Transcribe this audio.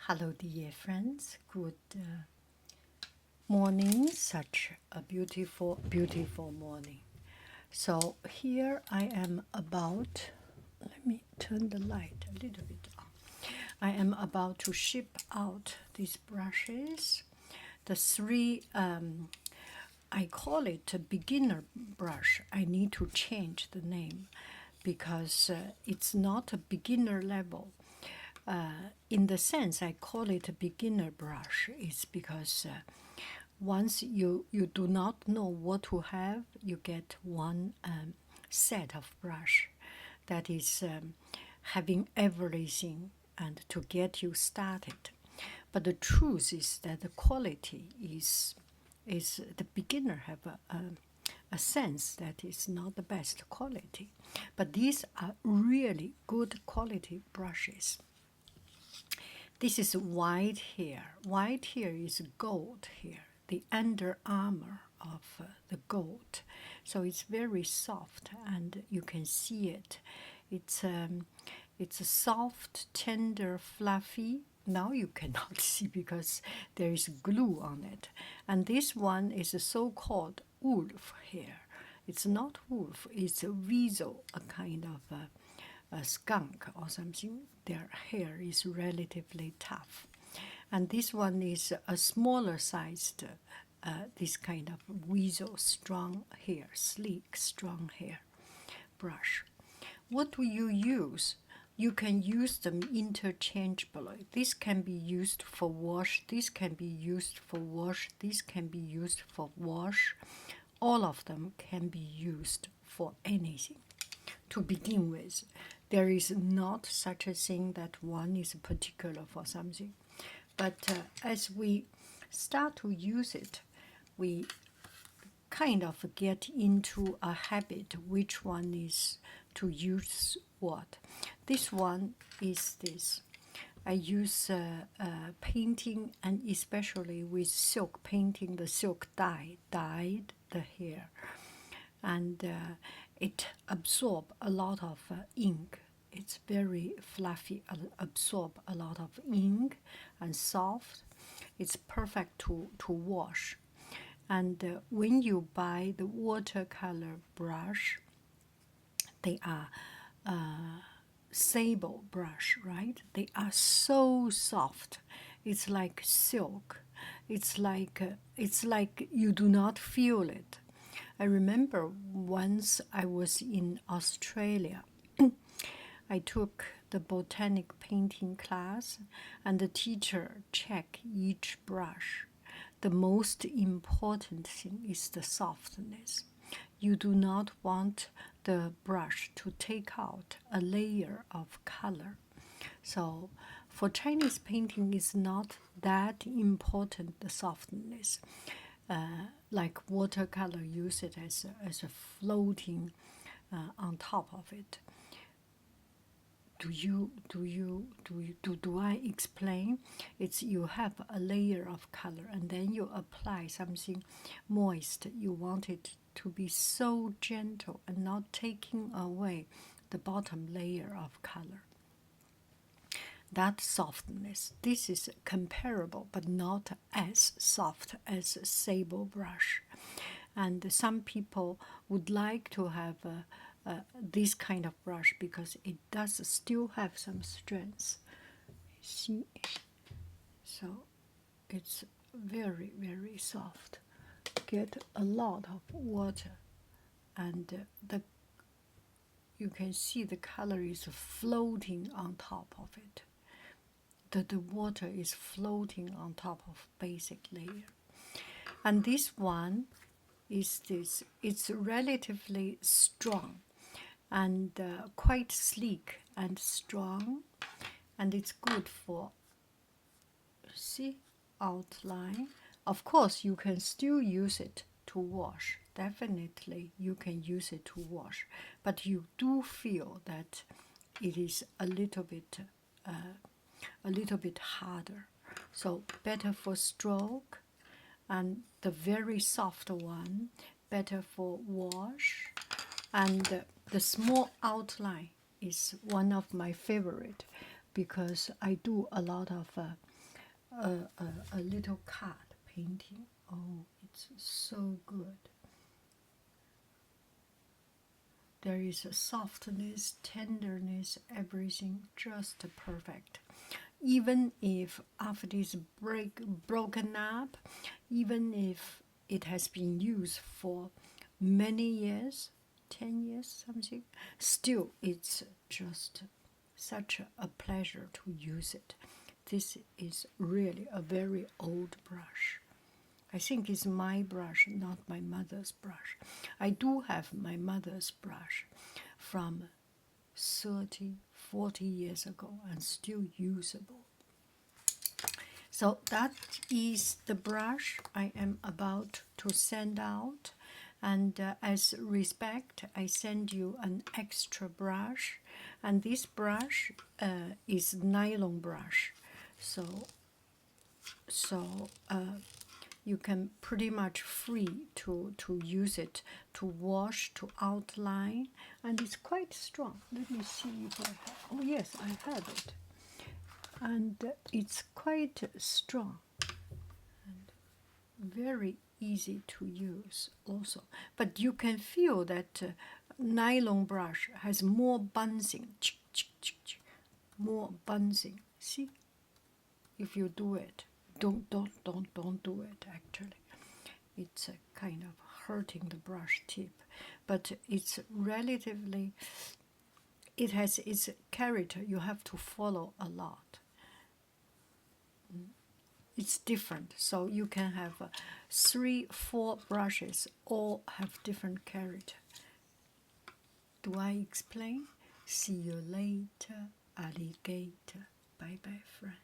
Hello, dear friends. Good morning. Such a beautiful, beautiful morning. So here I am about, let me turn the light a little bit on. I am about to ship out these brushes. The three, I call it a beginner brush. I need to change the name because it's not a beginner level. In the sense I call it a beginner brush is because once you do not know what to have, you get one set of brush that is having everything and to get you started. But the truth is that the quality is the beginner have a sense that it's not the best quality. But these are really good quality brushes. This is white hair. White hair is gold hair, the under armor of the gold. So it's very soft, and you can see it. It's a soft, tender, fluffy. Now you cannot see because there is glue on it. And this one is a so-called wolf hair. It's not wolf, it's a weasel, a kind of a skunk or something. Their hair is relatively tough. And this one is a smaller sized, this kind of weasel, strong hair, sleek, strong hair brush. What do you use? You can use them interchangeably. This can be used for wash, this can be used for wash, this can be used for wash. All of them can be used for anything. To begin with, there is not such a thing that one is particular for something. But as we start to use it, we kind of get into a habit which one is to use what. This one is this. I use painting, and especially with silk painting, the silk dyed the hair. And it absorbs a lot of ink. It's very fluffy, absorb a lot of ink and soft. It's perfect to wash. And when you buy the watercolor brush, they are sable brush, right? They are so soft. It's like silk. It's like you do not feel it. I remember once I was in Australia. I took the botanic painting class, and the teacher checked each brush. The most important thing is the softness. You do not want the brush to take out a layer of color. So for Chinese painting, it's not that important, the softness. Like watercolor, use it as a floating on top of it. Do I explain? It's you have a layer of color, and then you apply something moist. You want it to be so gentle and not taking away the bottom layer of color. That softness, this is comparable but not as soft as a sable brush. And some people would like to have this kind of brush because it does still have some strength. See? So it's very, very soft. Get a lot of water, and you can see the color is floating on top of it. The water is floating on top of basic layer. And this one is this. It's relatively strong and quite sleek and strong, and it's good for, see, outline. Of course, you can still use it to wash. Definitely, you can use it to wash, but you do feel that it is a little bit harder. So better for stroke, and the very soft one better for wash. And the small outline is one of my favorite because I do a lot of a little card painting. Oh, it's so good. There is a softness, tenderness, everything just perfect. Even if after it's broken up, even if it has been used for many years, 10 years, something, still it's just such a pleasure to use it. This is really a very old brush. I think it's my brush, not my mother's brush. I do have my mother's brush from 30, 40 years ago and still usable. So that is the brush I am about to send out. And as respect, I send you an extra brush. And this brush is nylon brush. So you can pretty much free to use it to wash, to outline, and it's quite strong. Let me see if I have, oh yes, I have it. And it's quite strong and very easy to use also. But you can feel that nylon brush has more bouncing, more bouncing. See? If you do it, don't do it actually. It's kind of hurting the brush tip, but it's relatively, it has its character. You have to follow a lot. It's different, so you can have 3, 4 brushes, all have different character. Do I explain? See you later, alligator. Bye bye, friend.